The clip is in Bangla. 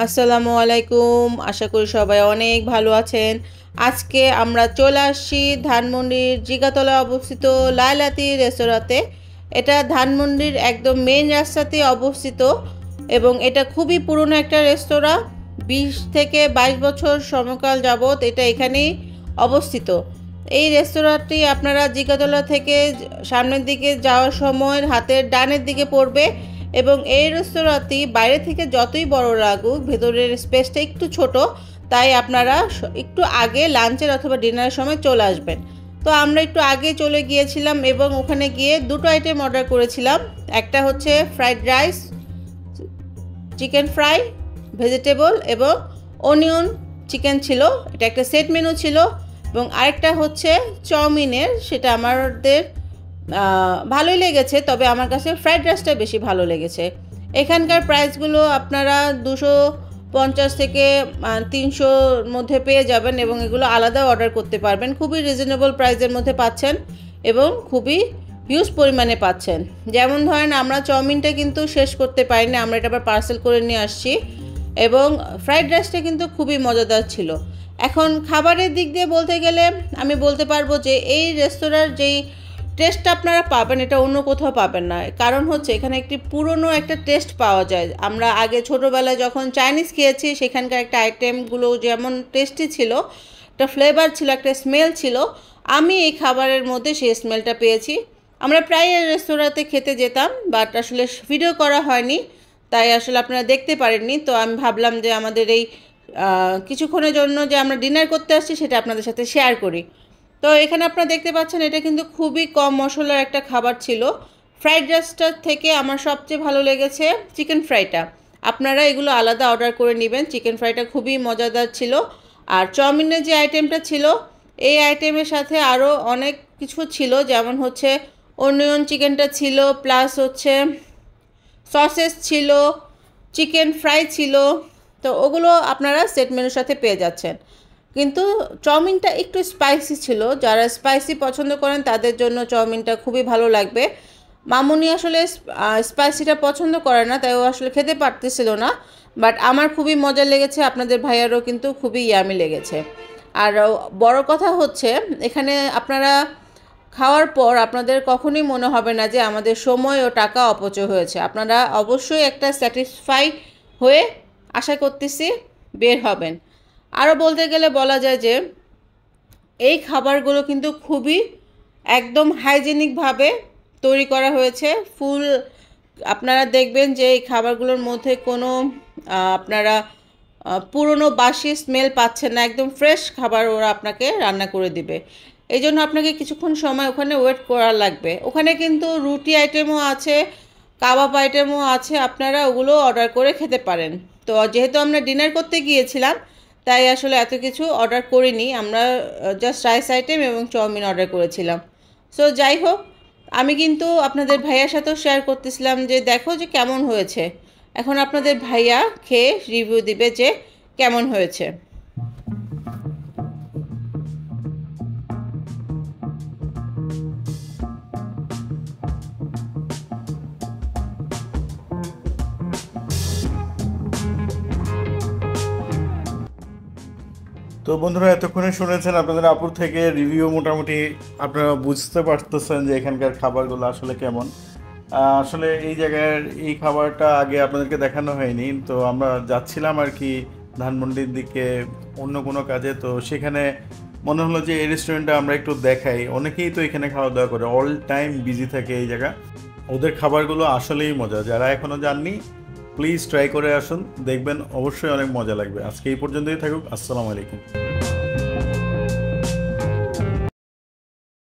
আসসালামু আলাইকুম। আশা করি সবাই অনেক ভালো আছেন। আজকে আমরা চলে আসছি ধানমন্ডির জিগাতলায় অবস্থিত লায়লাতি রেস্তোরাঁতে। এটা ধানমন্ডির একদম মেইন রাস্তাতে অবস্থিত এবং এটা খুবই পুরনো একটা রেস্তোরাঁ। 20 থেকে 22 বছর সময়কাল যাবৎ এটা এখানেই অবস্থিত। এই রেস্তোরাঁটি আপনারা জিগাতলা থেকে সামনের দিকে যাওয়ার সময় হাতের ডানের দিকে পড়বে এবং এই রেস্তোরাঁটি বাইরে থেকে যতই বড় লাগুক ভেতরের স্পেসটা একটু ছোট, তাই আপনারা একটু আগে লাঞ্চের অথবা ডিনারের সময় চলে আসবেন। তো আমরা একটু আগে চলে গিয়েছিলাম এবং ওখানে গিয়ে দুটো আইটেম অর্ডার করেছিলাম। একটা হচ্ছে fried rice, chicken fry, vegetable এবং অনিয়ন চিকেন ছিল, এটা একটা সেট মেনু ছিল। এবং আরেকটা হচ্ছে চাউমিনের, সেটা আমাদের ভালোই লেগেছে, তবে আমার কাছে ফ্রাইড রাইসটা বেশি ভালো লেগেছে। এখানকার প্রাইসগুলো আপনারা 250 থেকে 300 মধ্যে পেয়ে যাবেন এবং এগুলো আলাদা অর্ডার করতে পারবেন। খুবই রিজনেবল প্রাইসের মধ্যে পাচ্ছেন এবং খুবই হিউজ পরিমাণে পাচ্ছেন। যেমন ধরেন আমরা চাউমিনটা কিন্তু শেষ করতে পারিনি, আমরা এটা আবার পার্সেল করে নিয়ে আসছি এবং ফ্রাইড রাইসটা কিন্তু খুবই মজাদার ছিল। এখন খাবারের দিক দিয়ে বলতে গেলে আমি বলতে পারবো যে এই রেস্তোরাঁর যেই টেস্টটা আপনারা পাবেন এটা অন্য কোথাও পাবেন না। কারণ হচ্ছে এখানে একটি পুরনো একটা টেস্ট পাওয়া যায়। আমরা আগে ছোটোবেলায় যখন চাইনিজ খেয়েছি সেখানকার একটা আইটেমগুলো যেমন টেস্টি ছিল, একটা ফ্লেভার ছিল, একটা স্মেল ছিল, আমি এই খাবারের মধ্যে সেই স্মেলটা পেয়েছি। আমরা প্রায় রেস্তোরাঁতে খেতে যেতাম, বাট আসলে ভিডিও করা হয়নি, তাই আসলে আপনারা দেখতে পারেননি। তো আমি ভাবলাম যে আমাদের এই কিছুক্ষণের জন্য যে আমরা ডিনার করতে আসছি সেটা আপনাদের সাথে শেয়ার করি। তো এখানে আপনারা দেখতে পাচ্ছেন এটা কিন্তু খুবই কম মশলার একটা খাবার ছিল। ফ্রাইড রাইসটার থেকে আমার সবচেয়ে ভালো লেগেছে চিকেন ফ্রাইটা। আপনারা এগুলো আলাদা অর্ডার করে নেবেন। চিকেন ফ্রাইটা খুবই মজাদার ছিল। আর চাউমিনের যে আইটেমটা ছিল এই আইটেমের সাথে আরও অনেক কিছু ছিল, যেমন হচ্ছে অনিয়ন চিকেনটা ছিল, প্লাস হচ্ছে সসেস ছিল, চিকেন ফ্রাই ছিল। তো ওগুলো আপনারা সেট মেনুর সাথে পেয়ে যাচ্ছেন। কিন্তু চাউমিনটা একটু স্পাইসি ছিল, যারা স্পাইসি পছন্দ করেন তাদের জন্য চাউমিনটা খুবই ভালো লাগবে। মামুনি আসলে স্পাইসিটা পছন্দ করে না, তাই ও আসলে খেতে পারতেছিল না, বাট আমার খুবই মজা লেগেছে, আপনাদের ভাইয়ারও কিন্তু খুবই ইয়ামি লেগেছে। আর বড় কথা হচ্ছে এখানে আপনারা খাওয়ার পর আপনাদের কখনোই মনে হবে না যে আমাদের সময় ও টাকা অপচয় হয়েছে। আপনারা অবশ্যই একটা স্যাটিসফাই হয়ে আশা করতেছি বের হবেন। আরও বলতে গেলে বলা যায় যে এই খাবারগুলো কিন্তু খুবই একদম হাইজেনিকভাবে তৈরি করা হয়েছে। ফুল আপনারা দেখবেন যে এই খাবারগুলোর মধ্যে কোনো আপনারা পুরনো বাসি স্মেল পাচ্ছেন না, একদম ফ্রেশ খাবার ওরা আপনাকে রান্না করে দিবে। এই জন্য আপনাকে কিছুক্ষণ সময় ওখানে ওয়েট করা লাগবে। ওখানে কিন্তু রুটি আইটেমও আছে, কাবাব আইটেমও আছে, আপনারা ওগুলো অর্ডার করে খেতে পারেন। তো যেহেতু আমরা ডিনার করতে গিয়েছিলাম তাই আসলে এত কিছু অর্ডার করিনি, আমরা জাস্ট রাইস আইটেম এবং চাউমিন অর্ডার করেছিলাম। সো যাই হোক, আমি কিন্তু আপনাদের ভাইয়ার সাথেও শেয়ার করতেছিলাম যে দেখো যে কেমন হয়েছে। এখন আপনাদের ভাইয়া খেয়ে রিভিউ দিবে যে কেমন হয়েছে। তো বন্ধুরা, এতক্ষণে শুনেছেন আপনাদের আপুর থেকে রিভিউ। মোটামুটি আপনারা বুঝতে পারতেছেন যে এখানকার খাবারগুলো আসলে কেমন। আসলে এই জায়গার এই খাবারটা আগে আপনাদেরকে দেখানো হয়নি, তো আমরা যাচ্ছিলাম আর কি ধানমন্ডির দিকে অন্য কোনো কাজে। তো সেখানে মনে হলো যে এই রেস্টুরেন্টটা আমরা একটু দেখাই। অনেকেই তো এখানে খাওয়া দাওয়া করে, অল টাইম বিজি থাকে এই জায়গা। ওদের খাবারগুলো আসলেই মজা, যারা এখনও যাননি প্লিজ ট্রাই করে আসুন, দেখবেন অবশ্যই অনেক মজা লাগবে। আজকে এই পর্যন্তই থাকুক। আসসালামু আলাইকুম।